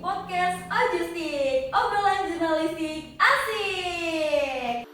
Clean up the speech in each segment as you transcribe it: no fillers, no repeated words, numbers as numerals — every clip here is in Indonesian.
podcast Ojustik, obrolan jurnalistik asik.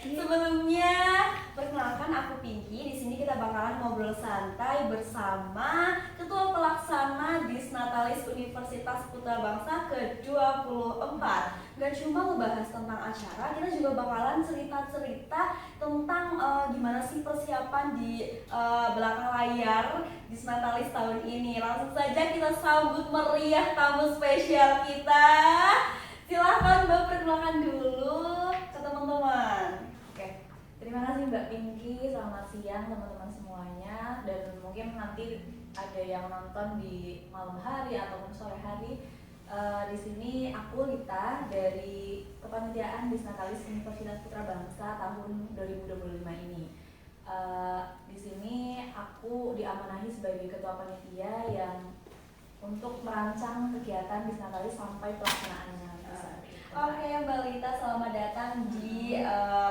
Sebelumnya, perkenalkan aku Pinky. Di sini kita bakalan ngobrol santai bersama Ketua Pelaksana Disnatalis Universitas Putra Bangsa ke-24. Gak cuma ngebahas tentang acara, kita juga bakalan cerita-cerita tentang gimana sih persiapan di belakang layar Disnatalis tahun ini. Langsung saja kita sambut meriah tamu spesial kita. Silahkan Mbak perkenalkan dulu ke teman-teman. Terima kasih Mbak Pinky, selamat siang teman-teman semuanya. Dan mungkin nanti ada yang nonton di malam hari ataupun sore hari. Di sini aku Lita dari Kepanitiaan Disnatalis Universitas Putra Bangsa tahun 2025 ini. Di sini aku diamanahi sebagai ketua panitia yang untuk merancang kegiatan Disnatalis sampai pelaksanaannya. Oke Mbak Lita, selamat datang di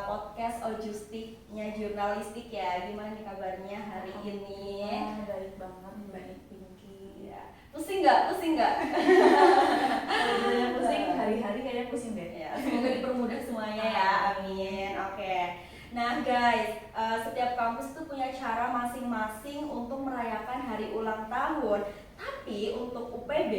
podcast Ojustiknya jurnalistik ya. Gimana nih kabarnya hari ini? Baik banget Mbak Pinky. Ya. Pusing nggak? Kalau pusing, hari-hari kayaknya pusing deh. Ya, semoga dipermudah semuanya ya, amin. Oke. Nah guys, setiap kampus itu punya cara masing-masing untuk merayakan hari ulang tahun. Tapi untuk UPB,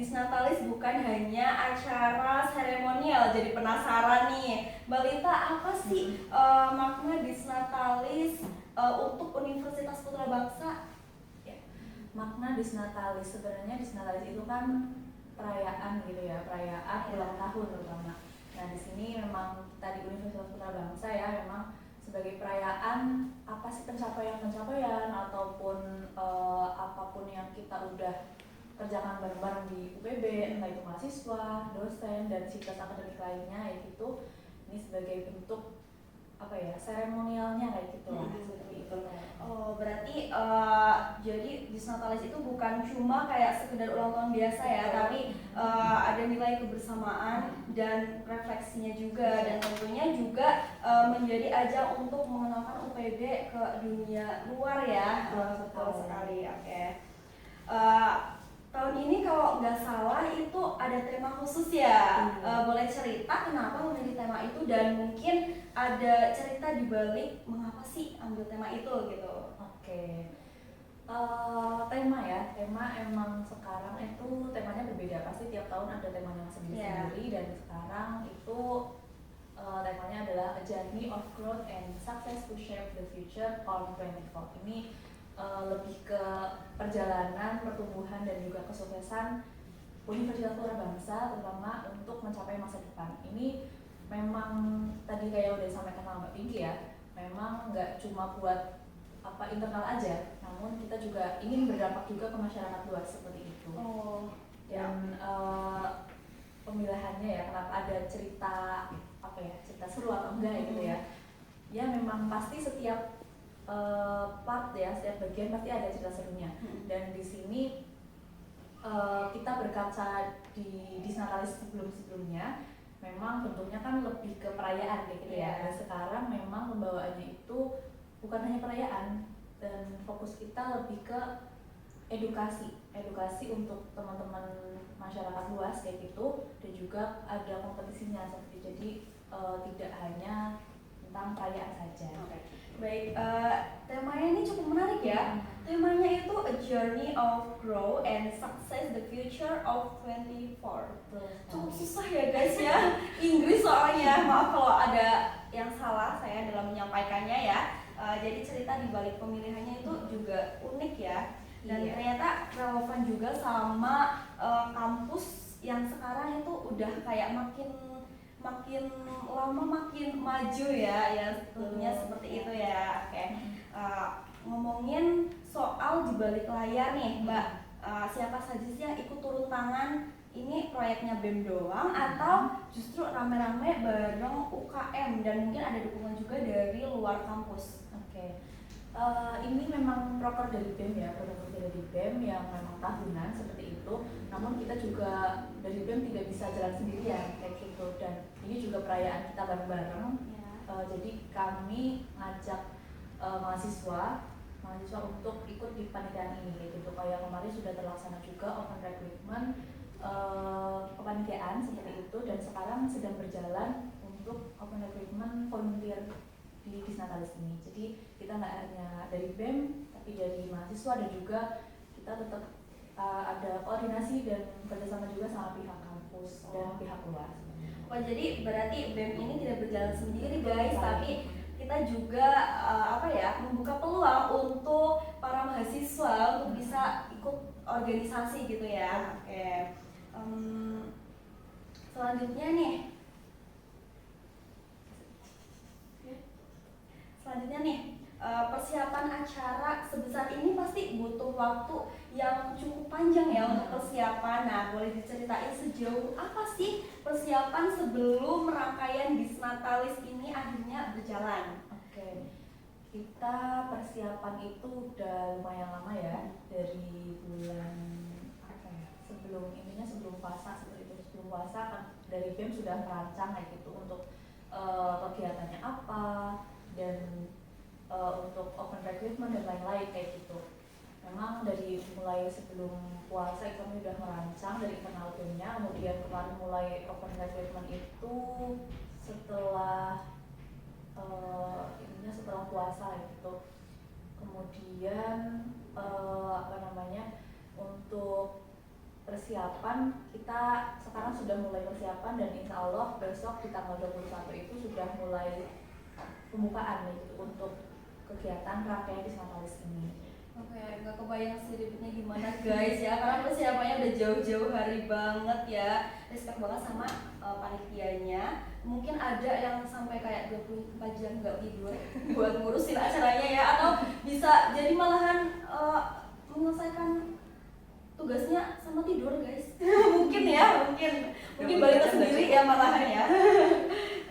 Disnatalis bukan hanya acara seremonial. Jadi penasaran nih, Mbak Lita, apa sih makna Disnatalis untuk Universitas Putra Bangsa? Ya, makna Disnatalis, sebenarnya Disnatalis itu kan perayaan gitu ya, perayaan ulang tahun terutama. Nah di sini memang tadi Universitas Putra Bangsa ya memang sebagai perayaan apa sih pencapaian ataupun apapun yang kita udah kerjakan bareng-bareng di UPB, entah itu mahasiswa, dosen, dan sivitas akademik lainnya, ya gitu. Ini sebagai bentuk apa ya, seremonialnya kayak gitu lah, seperti itu. Oh, berarti jadi Disnatalis itu bukan cuma kayak sekedar ulang tahun biasa ya, tapi ada nilai kebersamaan dan refleksinya juga, dan tentunya juga menjadi ajang untuk mengenalkan UPB ke dunia luar ya. Betul sekali. Oke. Tahun ini kalau nggak salah itu ada tema khusus ya. Boleh cerita kenapa memilih tema itu dan mungkin ada cerita di balik mengapa sih ambil tema itu gitu. Oke. Tema emang sekarang itu temanya berbeda, pasti tiap tahun ada temanya sendiri-sendiri. Dan sekarang itu temanya adalah A Journey of Growth and Success to Shape the Future on 24. Ini lebih ke perjalanan, pertumbuhan, dan juga kesuksesan Universitas Putra Bangsa terutama untuk mencapai masa depan. Ini memang tadi kayak udah disampaikan sama Mbak Pinky ya, memang nggak cuma buat internal aja, namun kita juga ingin berdampak juga ke masyarakat luas seperti itu. Dan pemilihannya ya, kenapa ada cerita cerita seru atau enggak gitu ya? Ya memang pasti setiap part ya, setiap bagian pasti ada cerita serunya. Dan di sini kita berkaca di Disnatalis sebelumnya, memang bentuknya kan lebih ke perayaan kayak gitu ya. Dan sekarang memang pembawaannya itu bukan hanya perayaan, dan fokus kita lebih ke edukasi untuk teman-teman masyarakat luas kayak gitu, dan juga ada kompetisinya seperti jadi tidak hanya tentang perayaan saja. Baik, temanya ini cukup menarik ya. Temanya itu A Journey of Growth and Success the Future of 24. Cukup susah ya guys ya, Inggris soalnya. Maaf kalau ada yang salah saya dalam menyampaikannya ya. Jadi cerita di balik pemilihannya itu juga unik ya. Dan ternyata relevan juga sama kampus yang sekarang itu udah kayak makin lama makin maju ya sebetulnya seperti itu ya. Oke. Ngomongin soal di balik layar nih Mbak, siapa saja sih yang ikut turun tangan? Ini proyeknya BEM doang atau justru rame-rame bareng UKM dan mungkin ada dukungan juga dari luar kampus? Oke. Ini memang proker dari BEM ya, program kerja dari BEM yang memang tahunan seperti itu. Namun kita juga dari BEM tidak bisa jalan sendirian kayak gitu, dan ini juga perayaan kita bareng-bareng. Jadi kami ngajak mahasiswa mahasiswa untuk ikut di panitiaan ini kayak gitu. Kayak kemarin sudah terlaksana juga open recruitment kepanitiaan seperti itu, dan sekarang sedang berjalan untuk open recruitment volunteer di Disnatalis ini. Jadi kita nggak hanya dari BEM tapi dari mahasiswa, dan juga kita tetap ada koordinasi dan kerjasama juga sama pihak kampus dan pihak luar. Oh, jadi berarti BEM ini tidak berjalan sendiri guys, tapi kita juga membuka peluang untuk para mahasiswa untuk bisa ikut organisasi gitu ya. Oke. Selanjutnya nih, persiapan acara sebesar ini pasti butuh waktu yang cukup panjang ya untuk persiapan. Nah, boleh diceritain sejauh apa sih persiapan sebelum rangkaian Disnatalis ini akhirnya berjalan? Oke, kita persiapan itu udah lumayan lama ya, dari bulan sebelum puasa seperti itu. Sebelum puasa kan dari BEM sudah merancang kayak gitu untuk kegiatannya apa, dan untuk open recruitment dan lain-lain kayak gitu. Memang dari mulai sebelum puasa kami udah merancang dari internal BEM-nya, kemudian kemarin mulai open recruitment itu setelah setelah puasa gitu. Kemudian untuk persiapan kita sekarang sudah mulai persiapan, dan insya Allah besok di tanggal 21 itu sudah mulai pembukaan gitu untuk kegiatan rangkaian Disnatalis ini. Oke, nggak kebayang sih ribetnya gimana guys ya, karena persiapannya udah jauh-jauh hari banget ya. Respect banget sama panitianya. Mungkin ada yang sampai kayak 24 jam nggak tidur buat ngurusin acaranya ya, atau bisa jadi malahan menyelesaikan tugasnya sama tidur guys. mungkin balik sendiri ya malahan ya.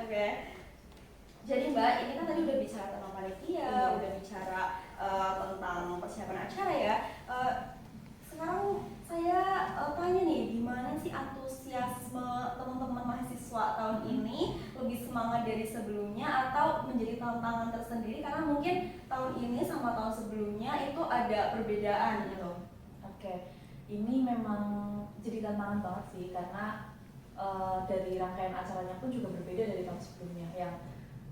Oke. Jadi Mbak, ini kan tadi udah bicara tentang panitia, udah bicara tentang persiapan acara ya. Sekarang saya tanya nih, gimana sih antusiasme teman-teman mahasiswa tahun ini? Lebih semangat dari sebelumnya atau menjadi tantangan tersendiri? Karena mungkin tahun ini sama tahun sebelumnya itu ada perbedaan gitu. Oke, ini memang jadi tantangan banget sih, karena dari rangkaian acaranya pun juga berbeda dari tahun sebelumnya. Yang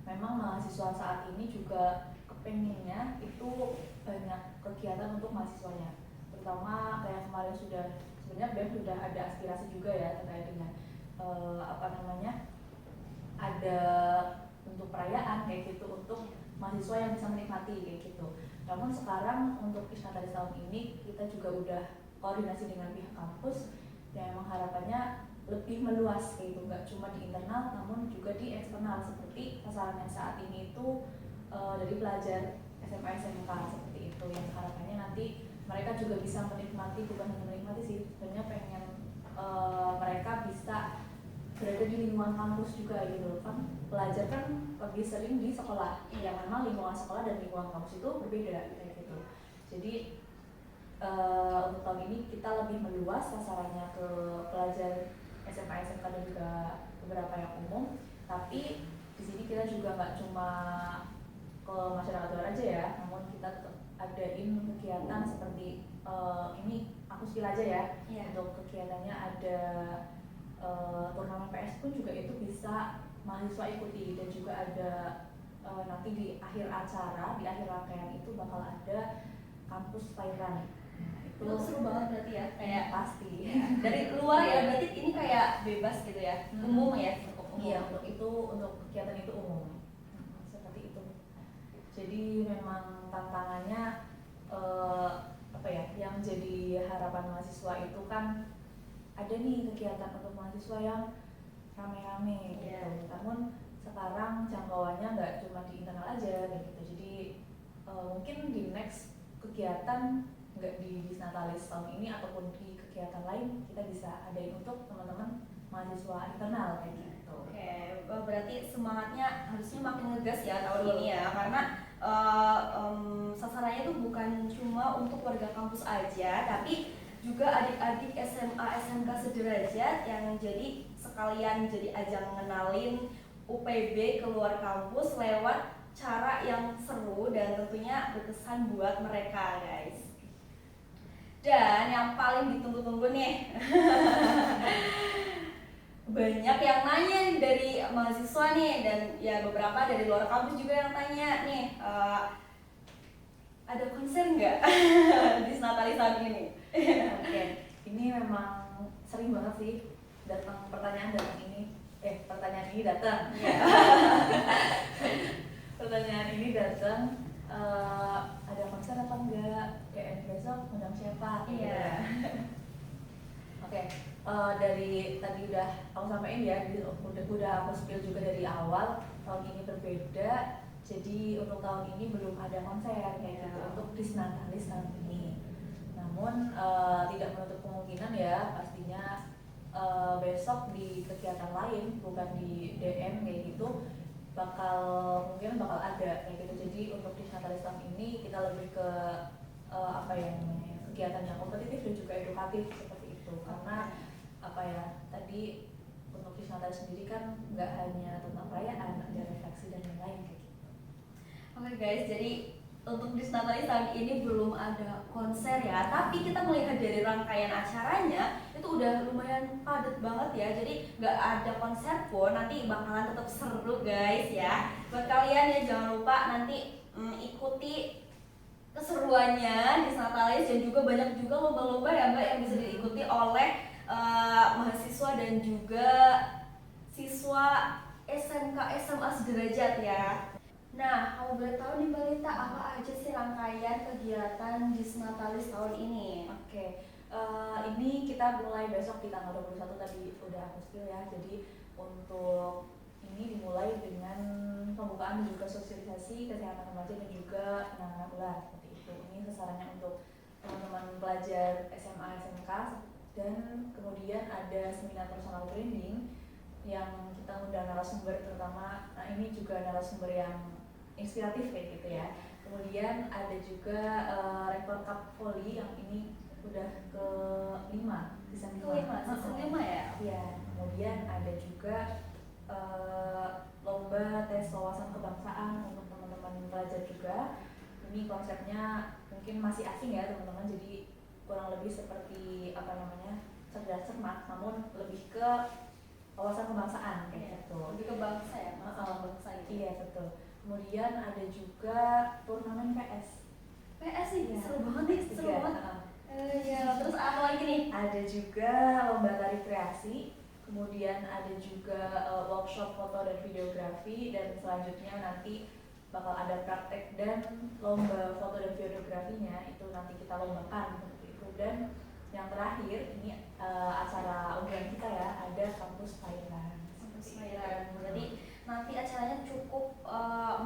memang mahasiswa saat ini juga kepenginnya itu banyak kegiatan untuk mahasiswanya, terutama kayak kemarin sebenarnya BEM sudah ada aspirasi juga ya terkait dengan ada untuk perayaan kayak gitu untuk mahasiswa yang bisa menikmati kayak gitu. Namun sekarang untuk Disnatalis tahun ini kita juga udah koordinasi dengan pihak kampus, yang memang harapannya lebih meluas kayak gitu, nggak cuma di internal namun juga di eksternal, seperti sasaran yang saat ini itu dari pelajar SMA SMK seperti itu, yang harapannya nanti mereka juga bisa menikmati, bukan hanya menikmati sih, sebenarnya pengen mereka bisa berada di lingkungan kampus juga gitu kan. Pelajar kan lebih sering di sekolah, yang memang lingkungan sekolah dan lingkungan kampus itu berbeda kayak gitu. Jadi untuk tahun ini kita lebih meluas sasarannya ke pelajar SMA, SMK dan juga beberapa yang umum. Tapi di sini kita juga nggak cuma ke masyarakat luar aja ya, namun kita tetap adain kegiatan seperti ini aku spill aja ya. Untuk kegiatannya ada turnamen PS pun juga itu bisa mahasiswa ikuti, dan juga ada nanti di akhir acara, di akhir rangkaian itu bakal ada kampus Thailand. Itu seru banget berarti ya, kayak pasti dari luar ya, berarti ini kayak bebas gitu ya, umum ya, cukup umum. Iya, untuk kegiatan itu umum seperti itu. Jadi memang tantangannya yang jadi harapan mahasiswa itu kan ada nih kegiatan untuk mahasiswa yang rame-rame gitu. Namun sekarang jangkauannya nggak cuma di internal aja kayak gitu. Jadi mungkin di next kegiatan nggak di Disnatalis tahun ini ataupun di kegiatan lain kita bisa adain untuk teman-teman mahasiswa internal kayak gitu. Oke, berarti semangatnya harusnya makin ngegas ya tahun ini ya, karena sasarannya itu bukan cuma untuk warga kampus aja, tapi juga adik-adik SMA SMK sederajat yang jadi sekalian jadi ajang mengenalin UPB keluar kampus lewat cara yang seru dan tentunya berkesan buat mereka guys. Dan yang paling ditunggu-tunggu nih banyak yang nanya nih dari mahasiswa nih, dan ya beberapa dari luar kampus juga yang tanya nih, ada konser nggak di Natalis tahun ini? Oke, ini memang sering banget sih datang pertanyaan ini datang. Pertanyaan ini datang, ada konser apa enggak? Kayak besok undang siapa? Iya. Oke, dari tadi udah aku sampaikan ya, udah aku spill juga dari awal. Tahun ini berbeda, jadi untuk tahun ini belum ada konser kayak gitu untuk Disnatalis tahun ini. Namun tidak menutup kemungkinan ya, pastinya besok di kegiatan lain, bukan di DM kayak gitu, mungkin bakal ada kayak gitu. Jadi untuk Disnatalis tahun ini kita lebih ke apa ya namanya, kegiatan yang kompetitif dan juga edukatif seperti itu. Karena apa ya, tadi untuk Disnatalis sendiri kan nggak hanya tentang perayaan, ada refleksi dan lain-lain kayak gitu. Oke guys, jadi untuk Disnatalis tahun ini belum ada konser ya, tapi kita melihat dari rangkaian acaranya itu udah lumayan padat banget ya. Jadi nggak ada konser pun nanti bakalan tetap seru guys ya. Buat kalian ya jangan lupa nanti ikuti keseruannya Disnatalis, dan juga banyak juga lomba-lomba ya Mbak yang bisa diikuti oleh mahasiswa dan juga siswa SMK SMA sederajat ya. Nah, kalau boleh tahu nih Mbak Lita, apa aja sih rangkaian kegiatan Disnatalis tahun ini? Oke, ini kita mulai besok di tanggal 21 tadi udah aku spill ya. Jadi untuk ini dimulai dengan pembukaan dan juga sosialisasi kesehatan remaja dan juga anak-anak ular seperti itu. Ini sasarannya untuk teman-teman pelajar SMA SMK, dan kemudian ada seminar personal branding yang kita undang narasumber, terutama ini juga narasumber yang inspiratif kayak gitu ya. Kemudian ada juga Rektor Cup Volley yang ini udah ke-5, season 5 ya? Iya. Kemudian ada juga lomba tes wawasan kebangsaan untuk teman-teman pelajar juga. Ini konsepnya mungkin masih asing ya teman-teman, jadi kurang lebih seperti apa namanya, cerdas cermat, namun lebih ke wawasan kebangsaan kayak gitu. Lebih ke bangsa ya, masalah bangsa itu. Iya betul. Kemudian ada juga turnamen PS. PS sih ya, seru banget nih, seru banget. Ya, terus apa lagi nih? Ada juga lomba tari kreasi. Kemudian ada juga workshop foto dan videografi, dan selanjutnya nanti bakal ada praktek dan lomba foto dan videografinya itu nanti kita lombakan seperti itu. Dan yang terakhir ini acara unggulan kita ya, ada kampus Thailand. Jadi nanti acaranya cukup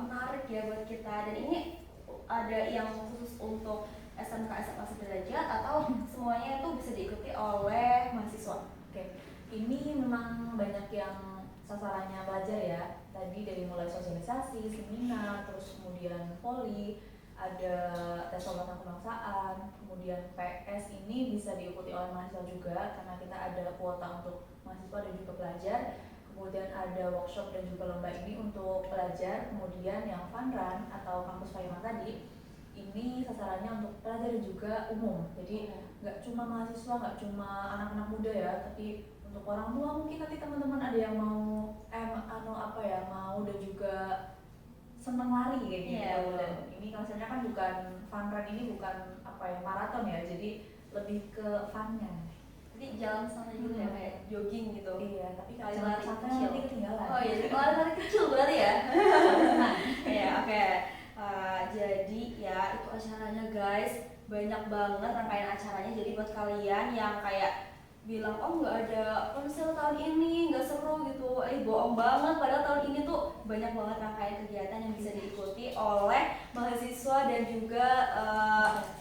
menarik ya buat kita, dan ini ada yang khusus untuk SMK SMA sederajat atau semuanya itu bisa diikuti oleh mahasiswa? Oke, ini memang banyak yang sasarannya pelajar ya. Tadi dari mulai sosialisasi, seminar, terus kemudian volley, ada tes wawasan kebangsaan, kemudian PS ini bisa diikuti oleh mahasiswa juga karena kita ada kuota untuk mahasiswa dan juga pelajar. Kemudian ada workshop dan juga lomba ini untuk pelajar. Kemudian yang fun run atau kampus Payung tadi, ini sasarannya untuk pelajar dan juga umum. Jadi nggak cuma mahasiswa, nggak cuma anak-anak muda ya, tapi untuk orang tua mungkin nanti teman-teman ada yang mau mau dan juga senang lari kayak gitu. Dan ini konsepnya kan bukan fun run, ini bukan maraton ya, jadi lebih ke funnya. Jadi jalan santai gitu ya, kayak jogging gitu. Iya, tapi kalau lari santai kecil nanti ketinggalan. Oh iya, lari kecil berarti ya. Iya, oke. Jadi ya itu acaranya guys, banyak banget rangkaian acaranya. Jadi buat kalian yang kayak bilang oh nggak ada konser tahun ini, nggak seru gitu, bohong banget. Padahal tahun ini tuh banyak banget rangkaian kegiatan yang bisa diikuti oleh mahasiswa dan juga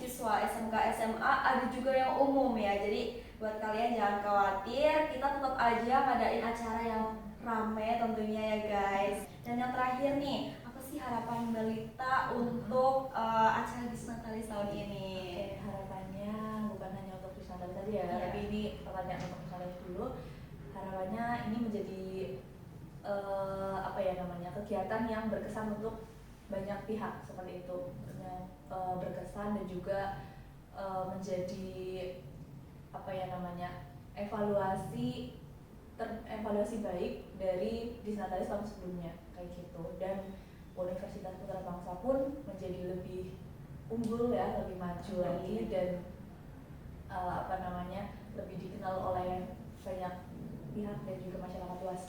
siswa SMK SMA, ada juga yang umum ya. Jadi buat kalian jangan khawatir, kita tetap aja ngadain acara yang rame tentunya ya guys. Dan yang terakhir nih, apa sih harapan Mbak Lita untuk acara Disnatalis tahun ini? Oke, harapannya bukan hanya untuk Disnatalis saja ya, tapi ini pertanyaan untuk Disnatalis dulu. Harapannya ini menjadi kegiatan yang berkesan untuk banyak pihak seperti itu yang berkesan dan juga menjadi apa ya namanya evaluasi baik dari Disnatalis tahun sebelumnya kayak gitu. Dan Universitas Putra Bangsa pun menjadi lebih unggul ya, lebih maju lagi dan lebih dikenal oleh banyak pihak dan juga masyarakat luas.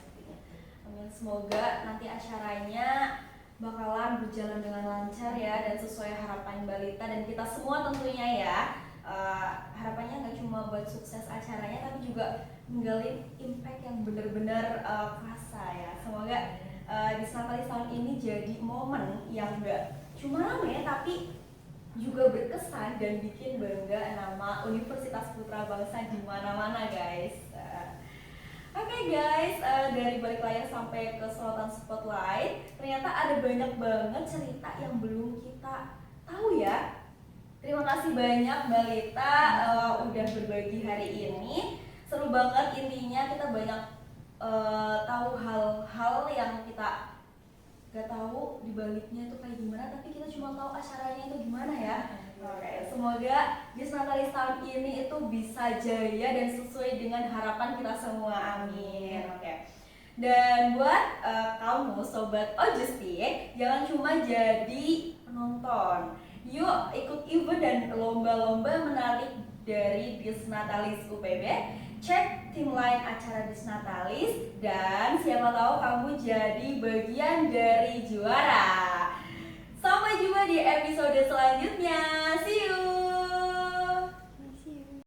Amin. Semoga nanti acaranya bakalan berjalan dengan lancar ya dan sesuai harapan Balita dan kita semua tentunya ya. Harapannya nggak cuma buat sukses acaranya tapi juga menggali impact yang benar-benar kerasa ya. Semoga Disnatalis tahun ini jadi momen yang nggak cuma rame tapi juga berkesan dan bikin bangga nama Universitas Putra Bangsa di mana-mana guys. Oke guys, dari balik layar sampai ke sorotan spotlight, ternyata ada banyak banget cerita yang belum kita tahu ya. Terima kasih banyak Mbak Lita udah berbagi hari ini. Seru banget, intinya kita banyak tahu hal-hal yang kita gak tahu di baliknya itu kayak gimana, tapi kita cuma tahu acaranya itu gimana ya. Oke, semoga Disnatalis tahun ini itu bisa jaya dan sesuai dengan harapan kita semua, amin. Oke. Dan buat kamu sobat Ojusti, jangan cuma jadi penonton. Yuk ikut event dan lomba-lomba menarik dari Disnatalis UPB. Cek tim lain acara Disnatalis dan siapa tahu kamu jadi bagian dari juara. Sampai jumpa di episode selanjutnya. See you.